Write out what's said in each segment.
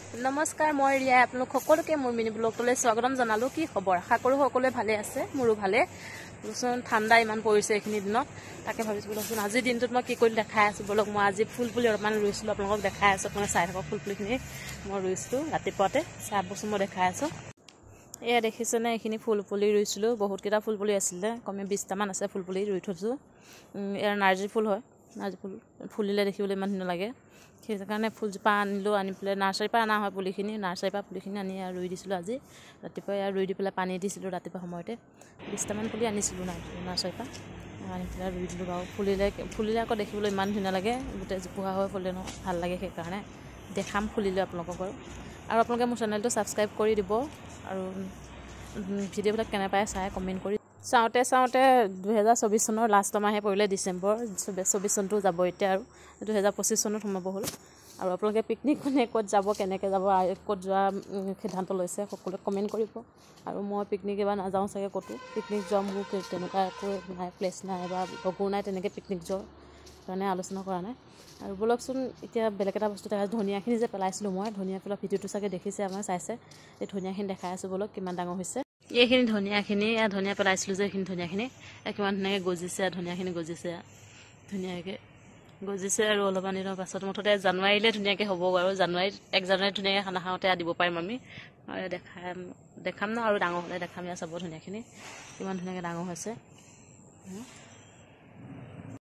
নমস্কাৰ, মই ৰিয়া। আপোনালোক সকলোকে মোৰ মিনি ব্লগটোলৈ স্বাগতম জনালো। কি খবৰ? আশা কৰোঁ সকলোৱে ভালে আছে, মোৰো ভালে। ঠাণ্ডা ইমান পৰিছে এইখিনি দিনত, তাকে ভাবিছোঁ বোলচোন আজিৰ দিনটোত মই কি কৰি দেখাই আছোঁ। বলক মই আজি ফুল পুলি অলপমান ৰুইছিলোঁ, আপোনালোকক দেখাই আছোঁ। আপোনালোকে চাই থাকক ফুল পুলিখিনি মই ৰুইছিলোঁ ৰাতিপুৱাতে চাহ বস্তু মই দেখাই আছোঁ। এয়া দেখিছেনে, এইখিনি ফুল পুলি ৰুইছিলোঁ। বহুতকেইটা ফুল পুলি আছিলে, কমে 20টামান আছে ফুল পুলি ৰুই থৈছোঁ। এয়া নাৰ্জী ফুল হয়, নাৰ্জী ফুল ফুলিলে দেখিবলৈ ইমান ধুনীয়া লাগে। সেইকাৰণে ফুলজোপা আনিলোঁ, আনি পেলাই নাৰ্চাৰীৰ পৰা অনা হয় পুলিখিনি। নাৰ্চাৰীৰ পৰা পুলিখিনি আনি ৰুই দিছিলোঁ আজি ৰাতিপুৱা। ৰুই দি পেলাই পানী দিছিলোঁ ৰাতিপুৱা সময়তে। 20টামান পুলি আনিছিলোঁ নাৰ্চাৰীৰ পৰা, আনি পেলাই ৰুই দিলোঁ বাৰু। ফুলিলে আকৌ দেখিবলৈ ইমান ধুনীয়া লাগে, গোটেই জোপোহা হৈ ফুলে ন, ভাল লাগে। সেইকাৰণে দেখাম ফুলিলে আপোনালোকক বাৰু। আৰু আপোনালোকে মোৰ চেনেলটো ছাবস্ক্ৰাইব কৰি দিব, আৰু ভিডিঅ'বিলাক কেনে পায় চাই কমেণ্ট কৰি। চাওঁতে 2024 চনৰ লাষ্টৰ মাহে পৰিলে, ডিচেম্বৰ 24 চনটো যাব এতিয়া, আৰু 2025 চনত সোমাব হ'ল। আৰু আপোনালোকে পিকনিক মানে ক'ত যাব, কেনেকৈ যাব, ক'ত যোৱা সিদ্ধান্ত লৈছে সকলোৱে কমেণ্ট কৰিব। আৰু মই পিকনিক এবাৰ নাযাওঁ চাগে ক'তো। পিকনিক যোৱা মোৰ তেনেকুৱা একো নাই, প্লেচ নাই বা লগো নাই তেনেকৈ পিকনিক যোৱাৰ কাৰণে আলোচনা কৰা নাই। আৰু ব'লকচোন এতিয়া বেলেগ এটা বস্তু দেখা, ধনিয়াখিনি যে পেলাইছিলোঁ মই, ধনিয়া পেলোৱা ভিডিঅ'টো চাগে দেখিছে, আমাৰ চাইছে। এই ধনিয়াখিনি দেখাই আছোঁ, ব'লক কিমান ডাঙৰ হৈছে। এইখিনি ধনিয়াখিনি, ধনিয়া পেলাইছিলোঁ যে এইখিনি ধনিয়াখিনি কিমান ধুনীয়াকৈ গজিছে। ধনিয়াখিনি গজিছে ধুনীয়াকৈ গজিছে, আৰু অলপমান দিনৰ পাছত মুঠতে জানুৱাৰীলৈ ধুনীয়াকৈ হ'ব। আৰু 1 জানুৱাৰীত ধুনীয়াকৈ খানা খাওঁতে দিব পাৰিম আমি। দেখাম ন, আৰু ডাঙৰ হ'লে দেখাম। ইয়াত চাব ধনিয়াখিনি কিমান ধুনীয়াকৈ ডাঙৰ হৈছে।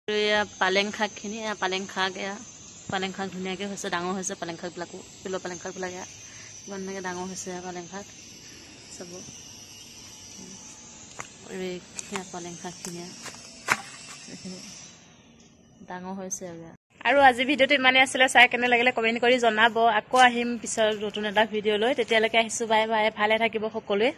এয়া পালেং শাকখিনি, পালেং শাক ধুনীয়াকৈ হৈছে, ডাঙৰ হৈছে। পালেং শাকবিলাকো পেলোৱা পালেং শাকবিলাক কিমান ধুনীয়াকৈ ডাঙৰ হৈছে। পালেং শাক চাব, পালেং শাকখিনি এইখিনি ডাঙৰ হৈছে। আৰু আজি ভিডিঅ'টো ইমানেই আছিলে, চাই কেনে লাগিলে কমেণ্ট কৰি জনাব। আকৌ আহিম পিছত নতুন এটা ভিডিঅ' লৈ, তেতিয়ালৈকে আহিছোঁ, বাই বাই। ভালে থাকিব সকলোৱে।